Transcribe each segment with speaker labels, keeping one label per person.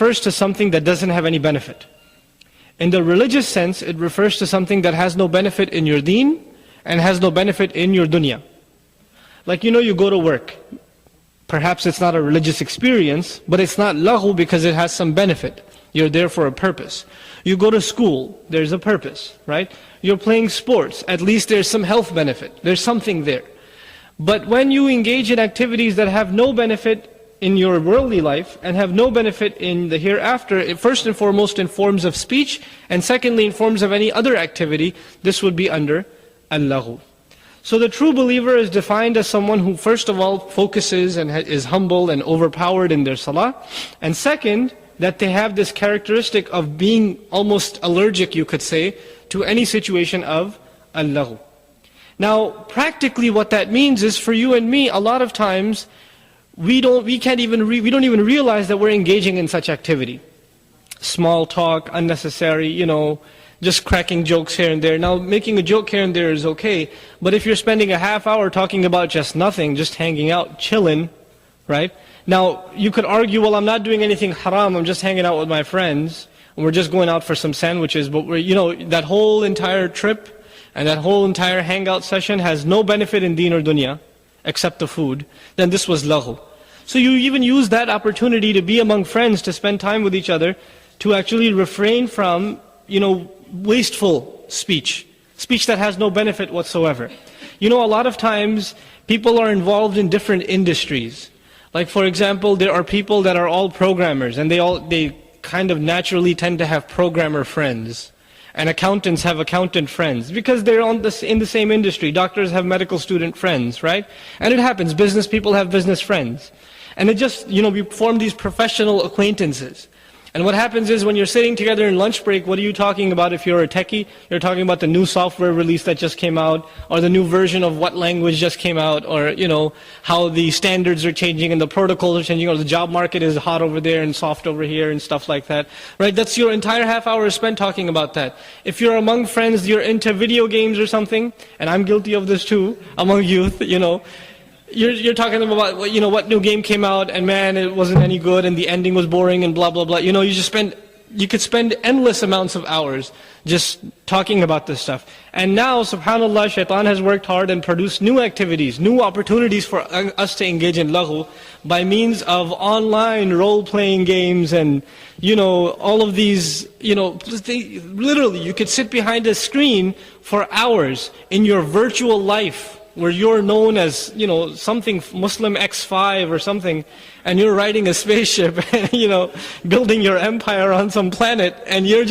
Speaker 1: refers to something that doesn't have any benefit. In the religious sense, it refers to something that has no benefit in your deen and has no benefit in your dunya. Like, you go to work. Perhaps it's not a religious experience, but it's not laghu because it has some benefit. You're there for a purpose. You go to school, there's a purpose, right? You're playing sports, at least there's some health benefit. There's something there. But when you engage in activities that have no benefit in your worldly life and have no benefit in the hereafter, first and foremost in forms of speech, and secondly in forms of any other activity, this would be under al-laghu. So the true believer is defined as someone who first of all focuses and is humble and overpowered in their salah, and second, that they have this characteristic of being almost allergic, you could say, to any situation of al-laghu. Now, practically what that means is for you and me, a lot of times, we don't even realize that we're engaging in such activity. Small talk, unnecessary, just cracking jokes here and there. Now, making a joke here and there is okay, but if you're spending a half hour talking about just nothing, just hanging out, chilling, right? Now, you could argue, well, I'm not doing anything haram, I'm just hanging out with my friends, and we're just going out for some sandwiches, but that whole entire trip and that whole entire hangout session has no benefit in deen or dunya, except the food, then this was laghu. So you even use that opportunity to be among friends, to spend time with each other, to actually refrain from, wasteful speech that has no benefit whatsoever. A lot of times, people are involved in different industries. Like for example, there are people that are all programmers, and they kind of naturally tend to have programmer friends. And accountants have accountant friends, because they're in the same industry. Doctors have medical student friends, right? And it happens, business people have business friends. And it just, we form these professional acquaintances. And what happens is when you're sitting together in lunch break, what are you talking about if you're a techie? You're talking about the new software release that just came out, or the new version of what language just came out, or how the standards are changing and the protocols are changing, or the job market is hot over there and soft over here and stuff like that. Right? That's your entire half hour spent talking about that. If you're among friends, you're into video games or something, and I'm guilty of this too, among youth, You're talking about what new game came out, and man, it wasn't any good, and the ending was boring, and blah blah blah. You could spend endless amounts of hours just talking about this stuff. And now, subhanallah, shaitan has worked hard and produced new activities, new opportunities for us to engage in laghu by means of online role-playing games and all of these. Literally, you could sit behind a screen for hours in your virtual life, where you're known as, something Muslim X5 or something, and you're riding a spaceship, and, building your empire on some planet, and you're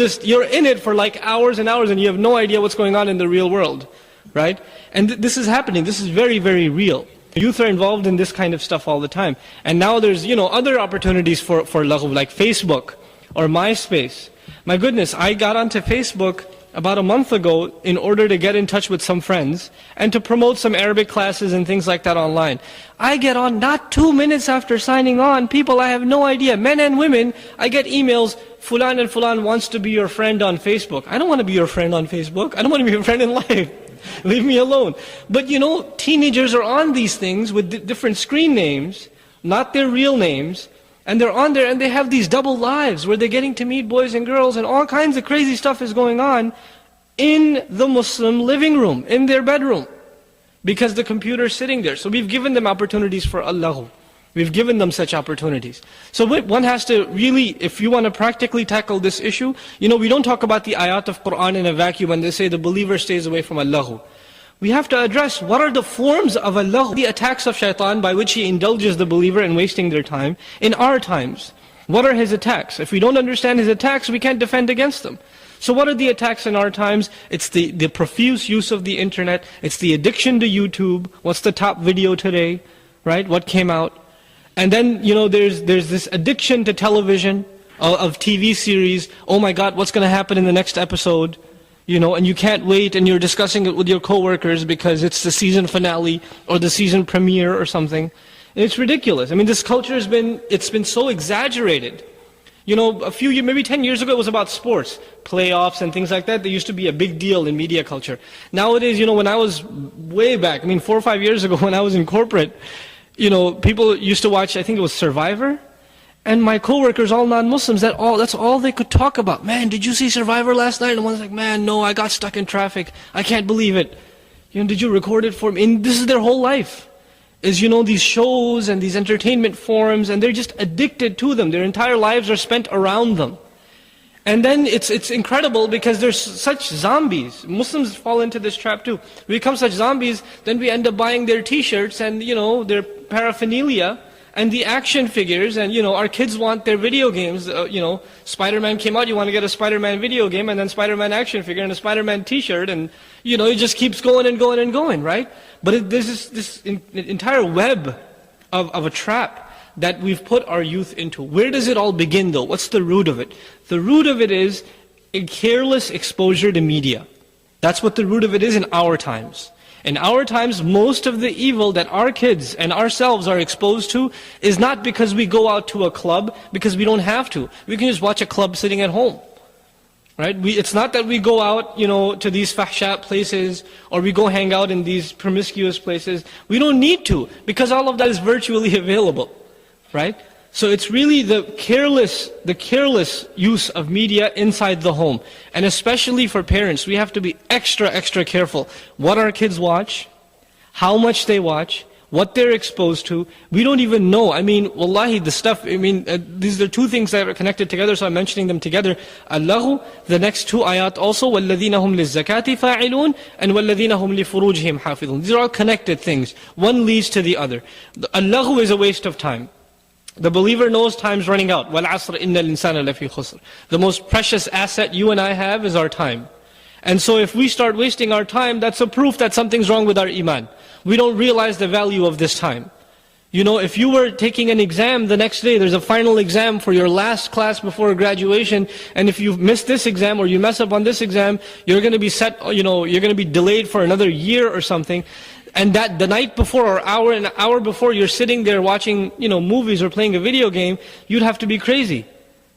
Speaker 1: in it for like hours and hours, and you have no idea what's going on in the real world, right? And this is happening. This is very, very real. Youth are involved in this kind of stuff all the time. And now there's, other opportunities for laghu, like Facebook or MySpace. My goodness, I got onto Facebook about a month ago in order to get in touch with some friends and to promote some Arabic classes and things like that online. I get on not 2 minutes after signing on, people I have no idea, men and women, I get emails, Fulan and Fulan wants to be your friend on Facebook. I don't want to be your friend on Facebook. I don't want to be your friend in life. Leave me alone. But teenagers are on these things with different screen names, not their real names, and they're on there and they have these double lives where they're getting to meet boys and girls, and all kinds of crazy stuff is going on in the Muslim living room, in their bedroom, because the computer is sitting there. So we've given them opportunities for al-laghu. We've given them such opportunities. So one has to really, if you want to practically tackle this issue, we don't talk about the ayat of Qur'an in a vacuum when they say the believer stays away from al-laghu. We have to address what are the forms of al-laghu, the attacks of shaitan by which he indulges the believer in wasting their time in our times. What are his attacks? If we don't understand his attacks, we can't defend against them. So what are the attacks in our times? It's the profuse use of the internet. It's the addiction to YouTube. What's the top video today? Right? What came out? And then, there's this addiction to television, of TV series. Oh my God, what's going to happen in the next episode? And you can't wait, and you're discussing it with your coworkers because it's the season finale or the season premiere or something. And it's ridiculous. I mean, this culture it's been so exaggerated. A few years, maybe 10 years ago, it was about sports, playoffs and things like that. They used to be a big deal in media culture. Nowadays, when I was way back, 4 or 5 years ago when I was in corporate, people used to watch, I think it was Survivor, And my coworkers, all non-Muslims, that's all they could talk about. Man, did you see Survivor last night? And one's like, man, no, I got stuck in traffic. I can't believe it. Did you record it for me? And this is their whole life. Is, these shows and these entertainment forums, and they're just addicted to them. Their entire lives are spent around them. And then it's incredible because there's such zombies. Muslims fall into this trap too. We become such zombies, then we end up buying their t-shirts and their paraphernalia and the action figures, and our kids want their video games. Spider-Man came out, you want to get a Spider-Man video game, and then Spider-Man action figure and a Spider-Man t-shirt, and it just keeps going and going and going, right? But there's this entire web of a trap that we've put our youth into. Where does it all begin though? What's the root of it? The root of it is a careless exposure to media. That's what the root of it is in our times. In our times, most of the evil that our kids and ourselves are exposed to is not because we go out to a club, because we don't have to. We can just watch a club sitting at home. Right? It's not that we go out, to these fahsha places, or we go hang out in these promiscuous places. We don't need to, because all of that is virtually available. Right? So it's really the careless use of media inside the home. And especially for parents, we have to be extra careful. What our kids watch, how much they watch, what they're exposed to. We don't even know. Wallahi, the stuff, these are two things that are connected together, so I'm mentioning them together. Allahu, the next two ayat also, وَالَّذِينَ هُمْ لِلزَّكَاةِ فَاعِلُونَ and وَالَّذِينَ هُمْ لِفُرُوجِهِمْ حَافِظُونَ. These are all connected things. One leads to the other. Allahu is a waste of time. The believer knows time's running out. وَالْعَصْرِ إِنَّ الْإِنسَانَ لَفِي خُسْرٍ. The most precious asset you and I have is our time. And so if we start wasting our time, that's a proof that something's wrong with our iman. We don't realize the value of this time. If you were taking an exam the next day, there's a final exam for your last class before graduation, and if you miss this exam or you mess up on this exam, you're going to be you're going to be delayed for another year or something. And that the night before or an hour before you're sitting there watching, movies or playing a video game, you'd have to be crazy.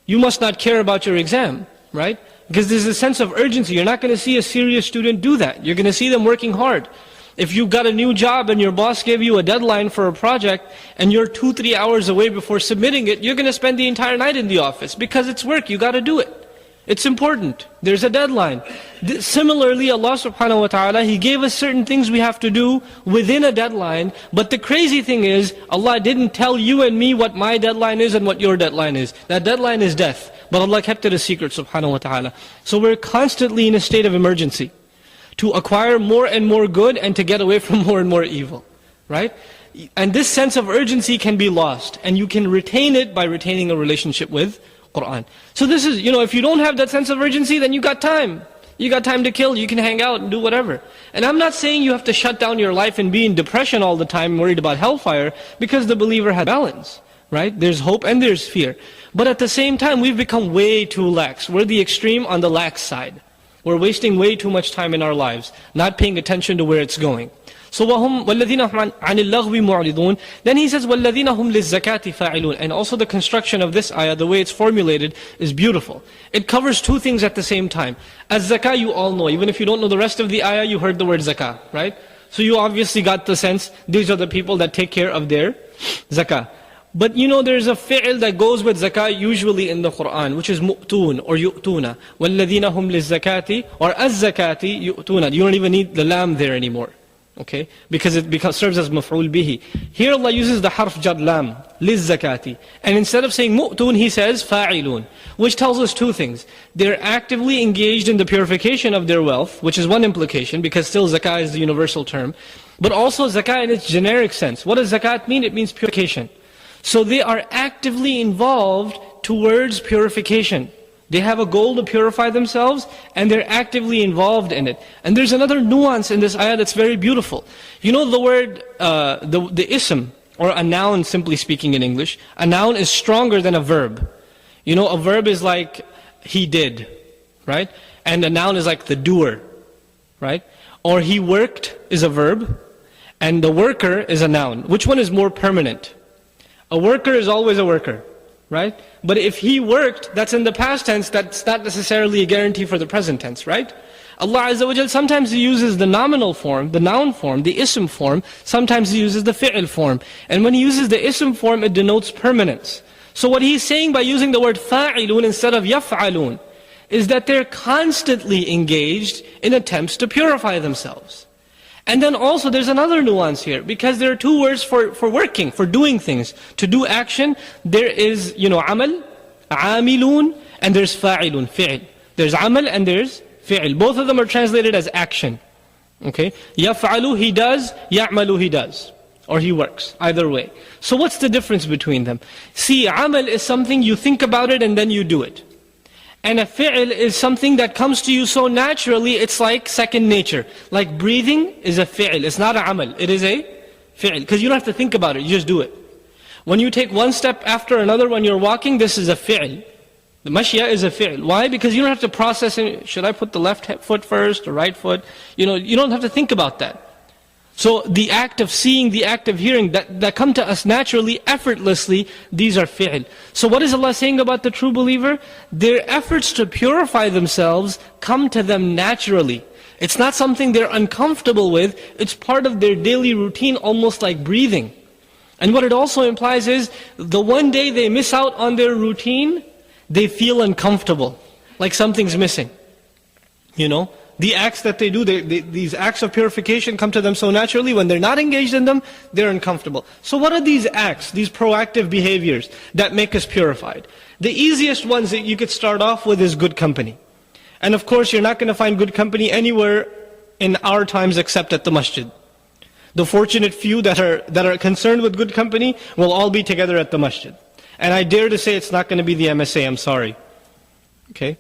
Speaker 1: You must not care about your exam, right? Because there's a sense of urgency. You're not going to see a serious student do that. You're going to see them working hard. If you got a new job and your boss gave you a deadline for a project and you're 2-3 hours away before submitting it, you're going to spend the entire night in the office because it's work, you got to do it. It's important. There's a deadline. Similarly, Allah subhanahu wa ta'ala, He gave us certain things we have to do within a deadline, but the crazy thing is, Allah didn't tell you and me what my deadline is and what your deadline is. That deadline is death. But Allah kept it a secret subhanahu wa ta'ala. So we're constantly in a state of emergency to acquire more and more good and to get away from more and more evil. Right? And this sense of urgency can be lost, and you can retain it by retaining a relationship with Qur'an. So this is, if you don't have that sense of urgency, then you got time. You got time to kill, you can hang out and do whatever. And I'm not saying you have to shut down your life and be in depression all the time, worried about hellfire, because the believer has balance, right? There's hope and there's fear. But at the same time, we've become way too lax. We're the extreme on the lax side. We're wasting way too much time in our lives, not paying attention to where it's going. So وَالَّذِينَ هُمْ عَنِ اللَّغْوِ مُعْرِضُونَ. Then he says وَالَّذِينَ هُمْ لِلزَّكَاةِ فَاعِلُونَ. And also the construction of this ayah, the way it's formulated, is beautiful. It covers two things at the same time. As-zakah, you all know. Even if you don't know the rest of the ayah, you heard the word zakah, right? So you obviously got the sense, these are the people that take care of their zakah. But there's a fi'l that goes with zakah usually in the Qur'an, which is mu'tun or yu'tuna. وَالَّذِينَ هُمْ لِلزَّكَاةِ or az-zakati yu'tuna. You don't even need the lam there anymore. Okay? Because it serves as maf'ul bihi. Here Allah uses the harf jad lam, liz-zakati. And instead of saying mu'tun, He says fa'ilun. Which tells us two things. They're actively engaged in the purification of their wealth, which is one implication, because still zakah is the universal term. But also zakah in its generic sense. What does zakat mean? It means purification. So they are actively involved towards purification. They have a goal to purify themselves, and they're actively involved in it. And there's another nuance in this ayah that's very beautiful. The word, the ism, or a noun simply speaking in English, a noun is stronger than a verb. A verb is like, he did, right? And a noun is like the doer, right? Or he worked is a verb, and the worker is a noun. Which one is more permanent? A worker is always a worker, right? But if he worked, that's in the past tense, that's not necessarily a guarantee for the present tense, right? Allah Azza wa Jal, sometimes He uses the nominal form, the noun form, the ism form, sometimes He uses the fi'l form. And when He uses the ism form, it denotes permanence. So what he's saying by using the word fa'ilun instead of yaf'alun is that they're constantly engaged in attempts to purify themselves. And then also there's another nuance here, because there are two words for working, for doing things. To do action, there is, amal, amilun, and there's fa'ilun, fi'l. There's amal and there's fi'l. Both of them are translated as action. Okay? Yaf'alu, he does. Ya'malu, he does. Or he works. Either way. So what's the difference between them? See, amal is something you think about it and then you do it. And a fi'l is something that comes to you so naturally, it's like second nature. Like breathing is a fi'l. It's not a amal. It is a fi'l. Because you don't have to think about it. You just do it. When you take one step after another when you're walking, this is a fi'l. The mashya is a fi'l. Why? Because you don't have to process it. Should I put the left foot first, or right foot? You don't have to think about that. So the act of seeing, the act of hearing, that come to us naturally, effortlessly, these are fi'l. So what is Allah saying about the true believer? Their efforts to purify themselves come to them naturally. It's not something they're uncomfortable with. It's part of their daily routine, almost like breathing. And what it also implies is, the one day they miss out on their routine, they feel uncomfortable, like something's missing. The acts that they do, these acts of purification come to them so naturally. When they're not engaged in them, they're uncomfortable. So what are these acts, these proactive behaviors that make us purified? The easiest ones that you could start off with is good company. And of course, you're not going to find good company anywhere in our times except at the masjid. The fortunate few that are concerned with good company will all be together at the masjid. And I dare to say it's not going to be the MSA, I'm sorry. Okay?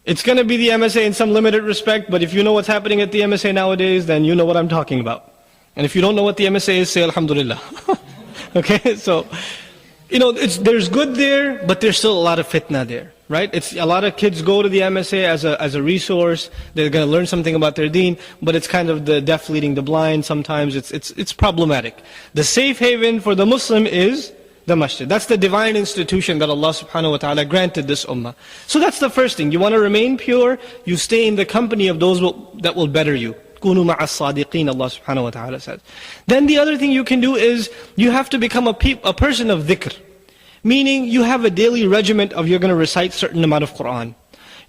Speaker 1: It's going to be the MSA in some limited respect, but if you know what's happening at the MSA nowadays, then you know what I'm talking about. And if you don't know what the MSA is, say Alhamdulillah. Okay? So, there's good there, but there's still a lot of fitna there. Right? It's a lot of kids go to the MSA as a resource. They're going to learn something about their deen, but it's kind of the deaf leading the blind. Sometimes it's problematic. The safe haven for the Muslim is the masjid. That's the divine institution that Allah subhanahu wa ta'ala granted this ummah. So that's the first thing. You want to remain pure, you stay in the company of those that will better you. كُونُوا مَعَ الصَّادِقِينَ, Allah subhanahu wa ta'ala says. Then the other thing you can do is, you have to become a person of dhikr. Meaning, you have a daily regiment of you're going to recite certain amount of Qur'an.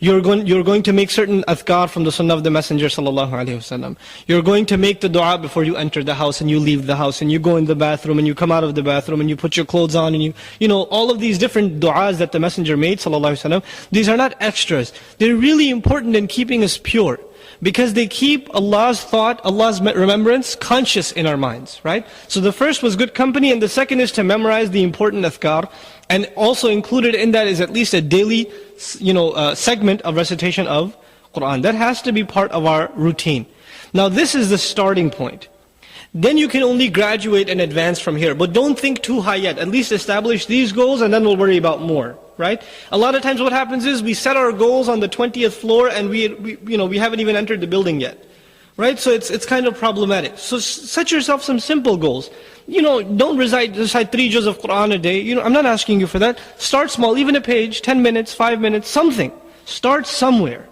Speaker 1: You're going to make certain adhkar from the sunnah of the Messenger sallallahu alaihi wasallam. You're going to make the dua before you enter the house and you leave the house, and you go in the bathroom and you come out of the bathroom and you put your clothes on, and all of these different du'as that the Messenger made sallallahu alaihi wasallam. These are not extras. They're really important in keeping us pure, because they keep Allah's thought, Allah's remembrance conscious in our minds, right? So the first was good company, and the second is to memorize the important adhkar. And also included in that is at least a daily, segment of recitation of Qur'an. That has to be part of our routine. Now this is the starting point. Then you can only graduate and advance from here. But don't think too high yet. At least establish these goals, and then we'll worry about more. Right? A lot of times what happens is we set our goals on the 20th floor, and we haven't even entered the building yet. Right? So it's kind of problematic. So set yourself some simple goals. Don't recite 3 juz of Qur'an a day. I'm not asking you for that. Start small, even a page, 10 minutes, 5 minutes, something. Start somewhere.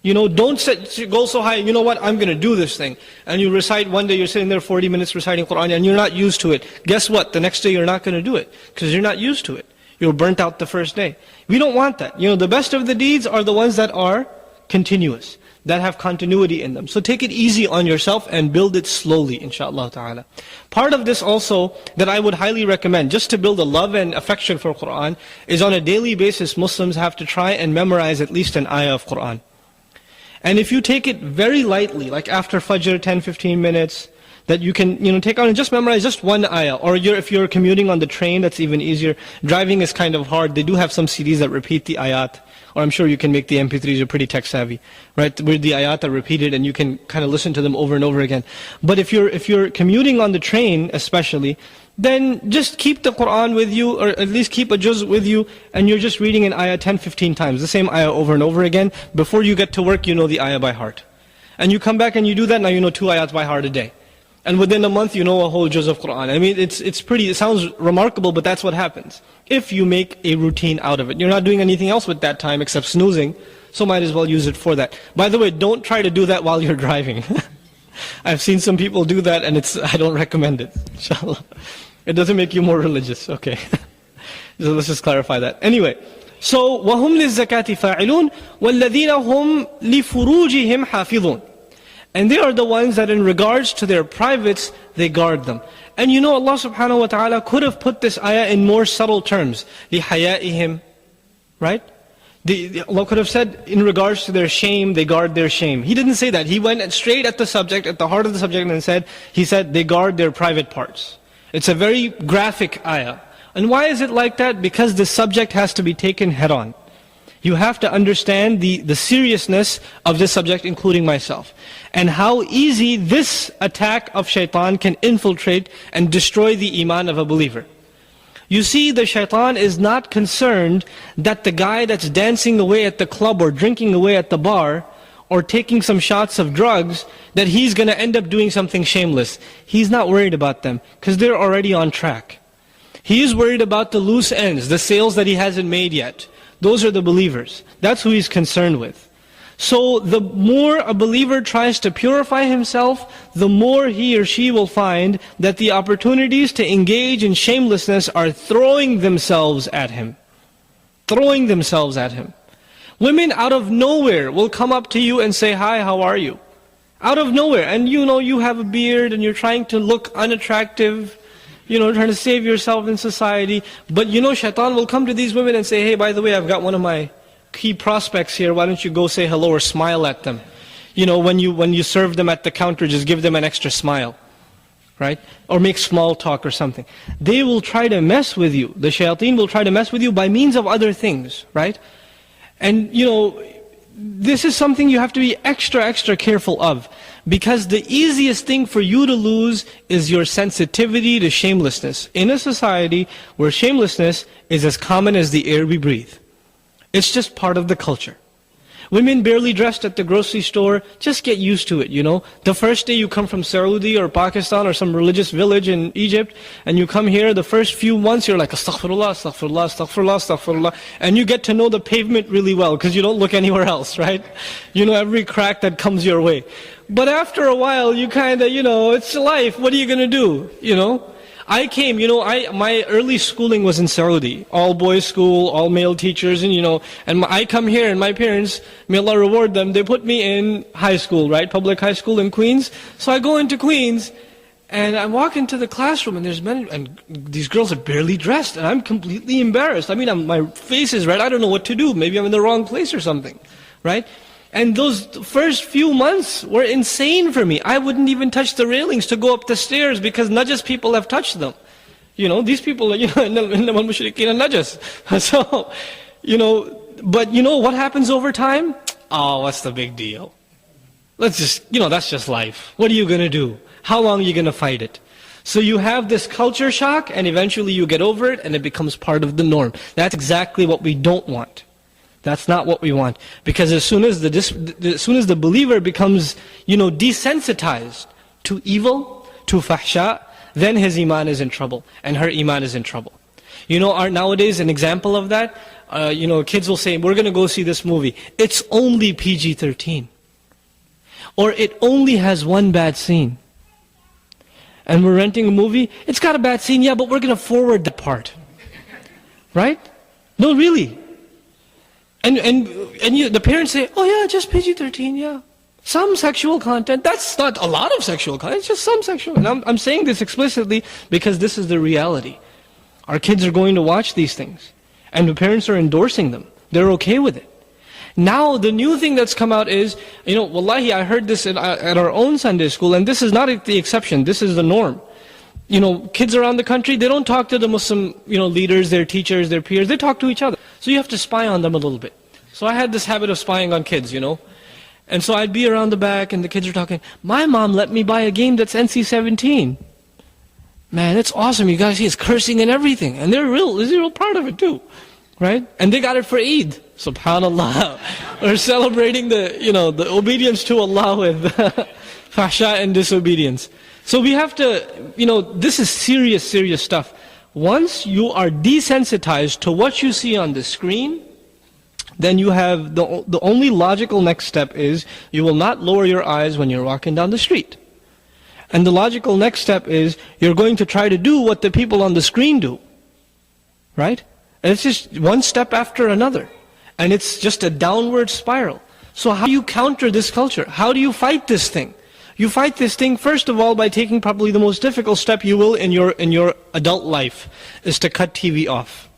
Speaker 1: Don't set your goal so high, you know what, I'm going to do this thing. And you recite, one day you're sitting there 40 minutes reciting Qur'an, and you're not used to it. Guess what? The next day you're not going to do it, because you're not used to it. You're burnt out the first day. We don't want that. The best of the deeds are the ones that are continuous, that have continuity in them. So take it easy on yourself and build it slowly, inshaAllah ta'ala. Part of this also that I would highly recommend, just to build a love and affection for Qur'an, is on a daily basis Muslims have to try and memorize at least an ayah of Qur'an. And if you take it very lightly, like after Fajr, 10-15 minutes, that you can take out and just memorize just one ayah. Or if you're commuting on the train, that's even easier. Driving is kind of hard. They do have some CDs that repeat the ayat. Or I'm sure you can make the MP3s, you're pretty tech savvy, right? Where the ayat are repeated and you can kind of listen to them over and over again. But if you're commuting on the train especially, then just keep the Qur'an with you, or at least keep a juz with you, and you're just reading an ayah 10-15 times, the same ayah over and over again. Before you get to work, you know the ayah by heart. And you come back and you do that, now you know 2 ayats by heart a day. And within a month, you know a whole juz of Qur'an. I mean, it sounds remarkable, but that's what happens. If you make a routine out of it. You're not doing anything else with that time except snoozing, so might as well use it for that. By the way, don't try to do that while you're driving. I've seen some people do that, and I don't recommend it, inshallah. It doesn't make you more religious, okay. So let's just clarify that. Anyway, so وَهُمْ لِلزَّكَاةِ فَاعِلُونَ وَالَّذِينَ هُمْ لِفُرُوجِهِمْ حَافِظُونَ. And they are the ones that in regards to their privates, they guard them. And you know Allah subhanahu wa ta'ala could have put this ayah in more subtle terms. لِحَيَائِهِمْ, right? Allah could have said in regards to their shame, they guard their shame. He didn't say that. He went straight at the subject, at the heart of the subject, and He said they guard their private parts. It's a very graphic ayah. And why is it like that? Because the subject has to be taken head on. You have to understand the seriousness of this subject, including myself. And how easy this attack of shaitan can infiltrate and destroy the iman of a believer. You see, the shaitan is not concerned that the guy that's dancing away at the club or drinking away at the bar or taking some shots of drugs, that he's going to end up doing something shameless. He's not worried about them because they're already on track. He is worried about the loose ends, the sales that he hasn't made yet. Those are the believers. That's who he's concerned with. So the more a believer tries to purify himself, the more he or she will find that the opportunities to engage in shamelessness are throwing themselves at him. Throwing themselves at him. Women out of nowhere will come up to you and say, "Hi, how are you?" Out of nowhere. And you know you have a beard and you're trying to look unattractive, trying to save yourself in society. But shaitan will come to these women and say, "Hey, by the way, I've got one of my key prospects here. Why don't you go say hello or smile at them? When you serve them at the counter, just give them an extra smile." Right? Or make small talk or something. They will try to mess with you. The shayateen will try to mess with you by means of other things. Right? And this is something you have to be extra careful of. Because the easiest thing for you to lose is your sensitivity to shamelessness. In a society where shamelessness is as common as the air we breathe. It's just part of the culture. Women barely dressed at the grocery store, just get used to it, The first day you come from Saudi or Pakistan or some religious village in Egypt, and you come here, the first few months you're like, astaghfirullah, astaghfirullah, astaghfirullah, astaghfirullah. And you get to know the pavement really well, because you don't look anywhere else, right? You know every crack that comes your way. But after a while, you kind of, it's life, what are you going to do, I came, my early schooling was in Saudi, all boys school, all male teachers, and I come here and my parents, may Allah reward them, they put me in high school, right, public high school in Queens. So I go into Queens and I walk into the classroom and there's men, and these girls are barely dressed and I'm completely embarrassed. My face is red, I don't know what to do, maybe I'm in the wrong place or something, right? And those first few months were insane for me. I wouldn't even touch the railings to go up the stairs because najas people have touched them. These people are, innamal mushrikeena najas. So, but what happens over time? Oh, what's the big deal? Let's just, that's just life. What are you going to do? How long are you going to fight it? So you have this culture shock and eventually you get over it and it becomes part of the norm. That's exactly what we don't want. That's not what we want. Because as soon as the believer becomes, desensitized to evil, to fahsha, then his iman is in trouble, and her iman is in trouble. Nowadays an example of that, kids will say, "We're going to go see this movie. It's only PG-13. Or it only has one bad scene. And we're renting a movie, it's got a bad scene, yeah, but we're going to forward that part." Right? No, really. And the parents say, "Oh yeah, just PG-13, yeah. Some sexual content." That's not a lot of sexual content, it's just some sexual. And I'm saying this explicitly because this is the reality. Our kids are going to watch these things. And the parents are endorsing them. They're okay with it. Now the new thing that's come out is, wallahi, I heard this at our own Sunday school, and this is not the exception, this is the norm. Kids around the country, they don't talk to the Muslim, leaders, their teachers, their peers, they talk to each other. So you have to spy on them a little bit. So I had this habit of spying on kids, And so I'd be around the back and the kids are talking, "My mom let me buy a game that's NC-17. Man, it's awesome, you guys see, it's cursing and everything. And they're real proud of it too. Right? And they got it for Eid. Subhanallah. We're celebrating the obedience to Allah with fahsha and disobedience. So we have to, this is serious stuff. Once you are desensitized to what you see on the screen, then you have, the only logical next step is, you will not lower your eyes when you're walking down the street. And the logical next step is, you're going to try to do what the people on the screen do. Right? And it's just one step after another. And it's just a downward spiral. So how do you counter this culture? How do you fight this thing? You fight this thing, first of all, by taking probably the most difficult step you will in your adult life, is to cut TV off.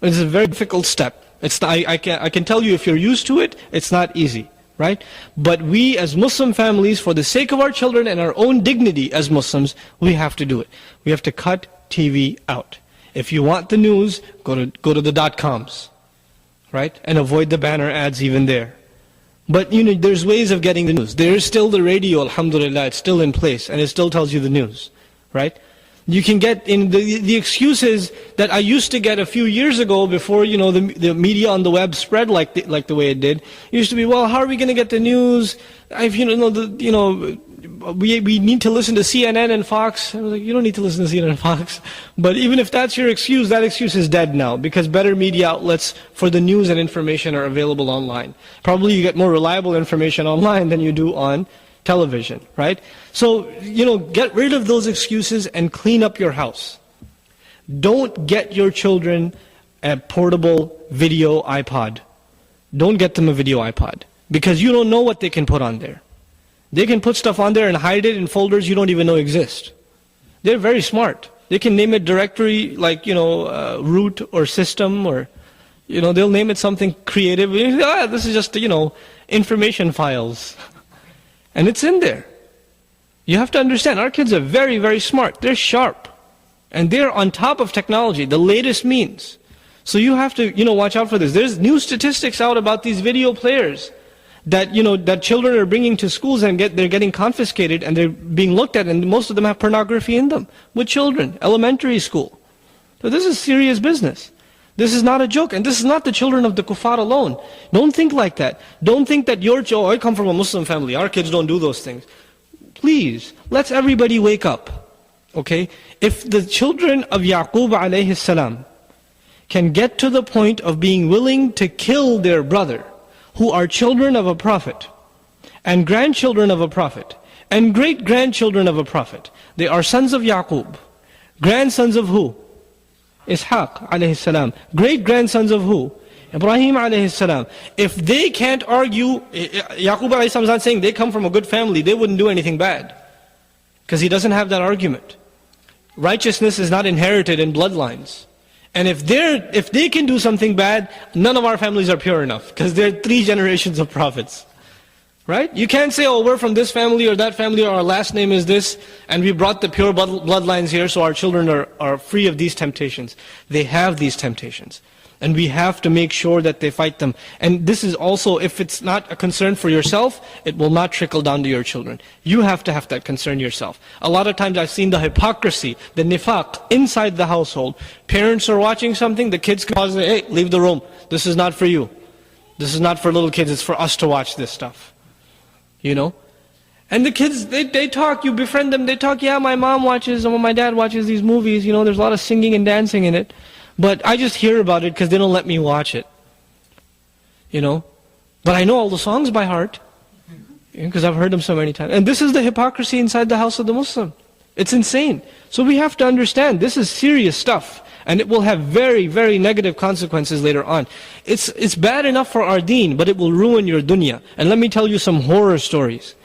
Speaker 1: It's a very difficult step. It's not, I can tell you, if you're used to it, it's not easy, right? But we as Muslim families, for the sake of our children and our own dignity as Muslims, we have to do it. We have to cut TV out. If you want the news, go to the .coms, right? And avoid the banner ads even there. But there's ways of getting the news. There is still the radio, alhamdulillah, it's still in place, and it still tells you the news, right? You can get in the excuses that I used to get a few years ago, before the media on the web spread like the way it did. It used to be, well, how are we going to get the news? We need to listen to CNN and Fox. I was like, you don't need to listen to CNN and Fox. But even if that's your excuse, that excuse is dead now, because better media outlets for the news and information are available online. Probably you get more reliable information online than you do on television, right? So, get rid of those excuses and clean up your house. Don't get your children a portable video iPod. Don't get them a video iPod, because you don't know what they can put on there. They can put stuff on there and hide it in folders you don't even know exist. They're very smart. They can name it directory like, root or system, or, they'll name it something creative. This is just, information files. And it's in there. You have to understand, our kids are very, very smart. They're sharp. And they're on top of technology, the latest means. So you have to, watch out for this. There's new statistics out about these video players that that children are bringing to schools, and they're getting confiscated, and they're being looked at, and most of them have pornography in them with children, elementary school. So this is serious business. This is not a joke, and this is not the children of the kuffar alone. Don't think like that. Don't think that I come from a Muslim family, our kids don't do those things. Please, let's everybody wake up. Okay? If the children of Yaqub alayhi salam can get to the point of being willing to kill their brother, who are children of a prophet, and grandchildren of a prophet, and great-grandchildren of a prophet. They are sons of Yaqub. Grandsons of who? Ishaq alayhi salam. Great-grandsons of who? Ibrahim alayhi salam. If they can't argue, Yaqub alayhi salam is not saying they come from a good family, they wouldn't do anything bad. Because he doesn't have that argument. Righteousness is not inherited in bloodlines. And if they can do something bad, none of our families are pure enough, because they're 3 generations of prophets. Right? You can't say, we're from this family or that family, or our last name is this, and we brought the pure bloodlines here, so our children are free of these temptations. They have these temptations. And we have to make sure that they fight them. And this is also, if it's not a concern for yourself, it will not trickle down to your children. You have to have that concern yourself. A lot of times I've seen the hypocrisy, the nifaq inside the household. Parents are watching something, the kids can pause and say, hey, leave the room. This is not for you. This is not for little kids, it's for us to watch this stuff. And the kids, they talk, you befriend them, they talk, yeah, my mom watches, or my dad watches these movies, there's a lot of singing and dancing in it. But I just hear about it because they don't let me watch it. But I know all the songs by heart, because I've heard them so many times. And this is the hypocrisy inside the house of the Muslim. It's insane. So we have to understand, this is serious stuff. And it will have very, very negative consequences later on. It's bad enough for our deen, but it will ruin your dunya. And let me tell you some horror stories.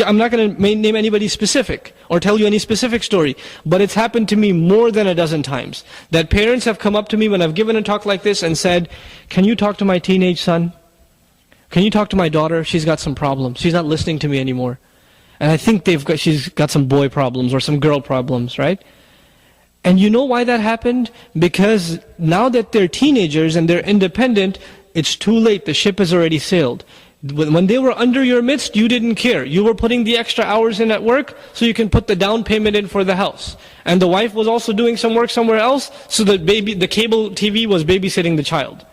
Speaker 1: I'm not going to name anybody specific or tell you any specific story, but it's happened to me more than a dozen times. That parents have come up to me when I've given a talk like this and said, can you talk to my teenage son? Can you talk to my daughter? She's got some problems. She's not listening to me anymore. And I think she's got some boy problems or some girl problems, right? And you know why that happened? Because now that they're teenagers and they're independent, it's too late. The ship has already sailed. When they were under your midst, you didn't care. You were putting the extra hours in at work so you can put the down payment in for the house. And the wife was also doing some work somewhere else, so the cable TV was babysitting the child.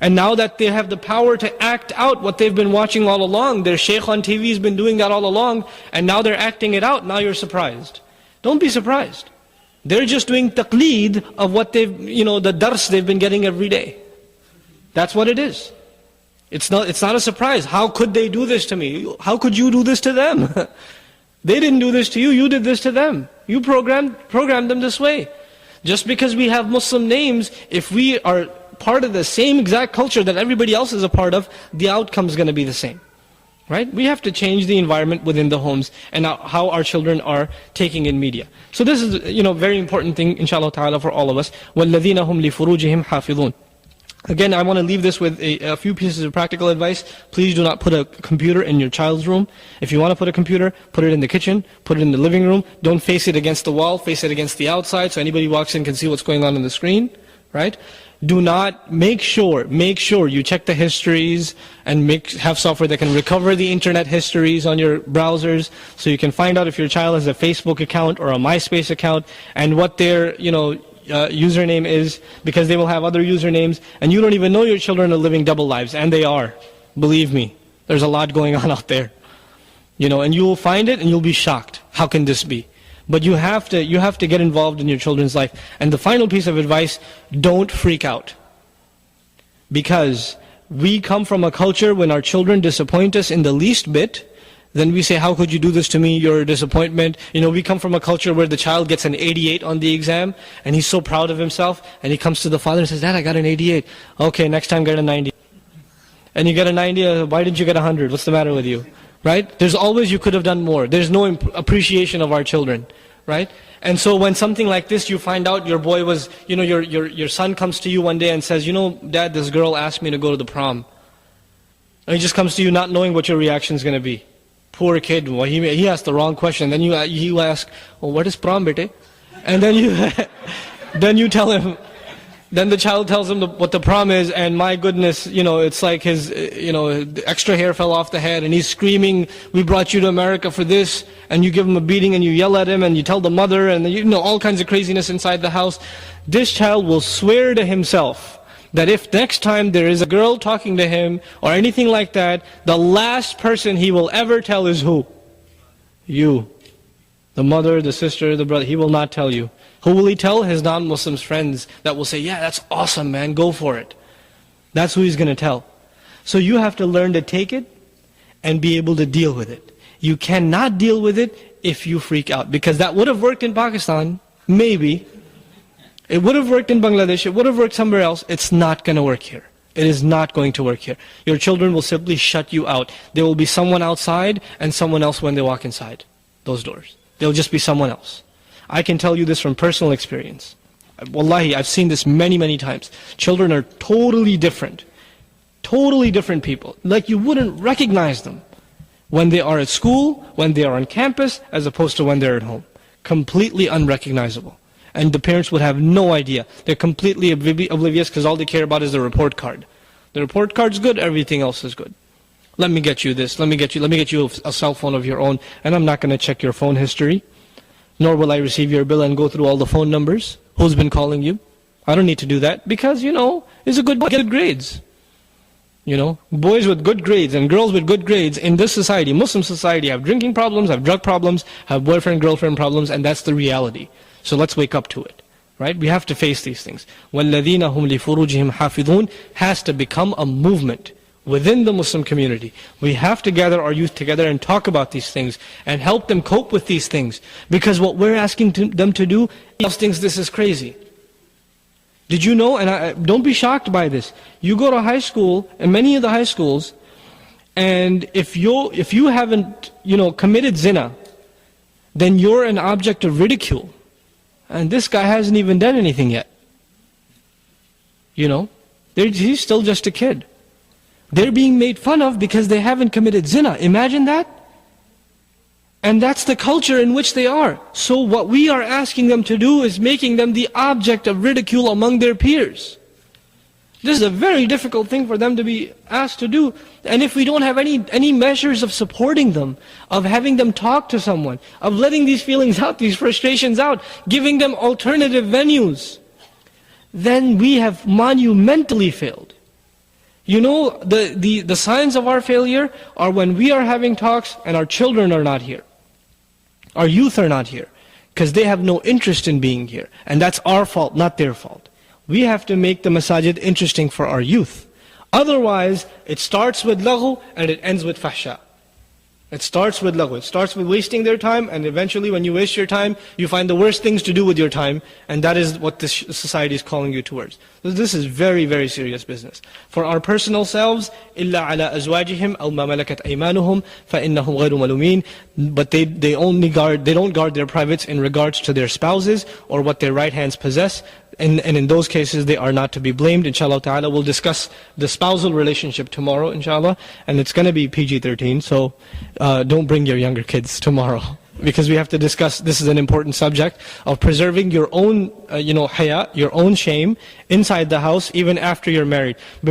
Speaker 1: And now that they have the power to act out what they've been watching all along, their sheikh on TV has been doing that all along, and now they're acting it out, now you're surprised. Don't be surprised. They're just doing taqleed of what the dars they've been getting every day. That's what it is. It's not a surprise. How could they do this to me? How could you do this to them? They didn't do this to you, you did this to them. You programmed them this way. Just because we have Muslim names, if we are part of the same exact culture that everybody else is a part of, the outcome is going to be the same. Right? We have to change the environment within the homes and how our children are taking in media. So this is, very important thing, inshallah ta'ala, for all of us. وَالَّذِينَ هُمْ لِفُرُوجِهِمْ حَافِظُونَ. Again, I want to leave this with a few pieces of practical advice. Please do not put a computer in your child's room. If you want to put a computer, put it in the kitchen, put it in the living room. Don't face it against the wall, face it against the outside so anybody walks in can see what's going on the screen. Right? Do not, make sure you check the histories and have software that can recover the internet histories on your browsers so you can find out if your child has a Facebook account or a MySpace account and what their, username is, because they will have other usernames and you don't even know your children are living double lives, and they are. Believe me, there's a lot going on out there. And you will find it and you'll be shocked. How can this be? But you have to get involved in your children's life. And the final piece of advice, don't freak out. Because we come from a culture when our children disappoint us in the least bit, then we say, how could you do this to me? You're a disappointment. We come from a culture where the child gets an 88 on the exam, and he's so proud of himself, and he comes to the father and says, Dad, I got an 88. Okay, next time get a 90. And you get a 90, why didn't you get 100? What's the matter with you? Right? There's always, you could have done more. There's no appreciation of our children. Right? And so when something like this, you find out your boy was, your son comes to you one day and says, Dad, this girl asked me to go to the prom. And he just comes to you not knowing what your reaction is going to be. Poor kid, well, he asked the wrong question. Then you ask, oh, what is prom, bete? And then you tell him, then the child tells him what the prom is, and my goodness, it's like his, extra hair fell off the head, and he's screaming, we brought you to America for this, and you give him a beating, and you yell at him, and you tell the mother, and all kinds of craziness inside the house. This child will swear to himself that if next time there is a girl talking to him, or anything like that, the last person he will ever tell is who? You. The mother, the sister, the brother. He will not tell you. Who will he tell? His non-Muslims friends that will say, yeah, that's awesome, man, go for it. That's who he's going to tell. So you have to learn to take it and be able to deal with it. You cannot deal with it if you freak out. Because that would have worked in Pakistan, maybe. It would have worked in Bangladesh, it would have worked somewhere else. It's not going to work here. It is not going to work here. Your children will simply shut you out. There will be someone outside and someone else when they walk inside those doors. They'll just be someone else. I can tell you this from personal experience. Wallahi, I've seen this many, many times. Children are totally different people. Like you wouldn't recognize them when they are at school, when they are on campus, as opposed to when they're at home. Completely unrecognizable. And the parents would have no idea. They're completely oblivious because all they care about is the report card. The report card's good, everything else is good. Let me get you this, let me get you a cell phone of your own, and I'm not going to check your phone history, nor will I receive your bill and go through all the phone numbers. Who's been calling you? I don't need to do that because, it's a good boy, get grades. Boys with good grades and girls with good grades in this society, Muslim society, have drinking problems, have drug problems, have boyfriend, girlfriend problems, and that's the reality. So let's wake up to it. Right? We have to face these things. وَالَّذِينَ هُمْ لِفُرُوجِهِمْ حَافِظُونَ has to become a movement within the Muslim community. We have to gather our youth together and talk about these things and help them cope with these things. Because what we're asking them to do, else thinks this is crazy. Did you know, and don't be shocked by this, you go to high school, and many of the high schools, and if you haven't, committed zina, then you're an object of ridicule. And this guy hasn't even done anything yet. He's still just a kid. They're being made fun of because they haven't committed zina. Imagine that. And that's the culture in which they are. So what we are asking them to do is making them the object of ridicule among their peers. This is a very difficult thing for them to be asked to do. And if we don't have any measures of supporting them, of having them talk to someone, of letting these feelings out, these frustrations out, giving them alternative venues, then we have monumentally failed. The signs of our failure are when we are having talks and our children are not here. Our youth are not here. Because they have no interest in being here. And that's our fault, not their fault. We have to make the masajid interesting for our youth. Otherwise, it starts with laghu and it ends with fahsha. It starts with lagw. It starts with wasting their time, and eventually when you waste your time, you find the worst things to do with your time, and that is what this society is calling you towards. So this is very, very serious business. For our personal selves, إِلَّا عَلَىٰ أَزْوَاجِهِمْ أَوْ مَا مَلَكَتْ أَيْمَانُهُمْ فَإِنَّهُمْ غَيْرُ مَلُومِينَ. But they don't guard their privates in regards to their spouses or what their right hands possess. And in those cases, they are not to be blamed. Inshallah ta'ala, we'll discuss the spousal relationship tomorrow, inshallah. And it's going to be PG-13, so don't bring your younger kids tomorrow. Because we have to discuss, this is an important subject, of preserving your own, haya, your own shame, inside the house, even after you're married.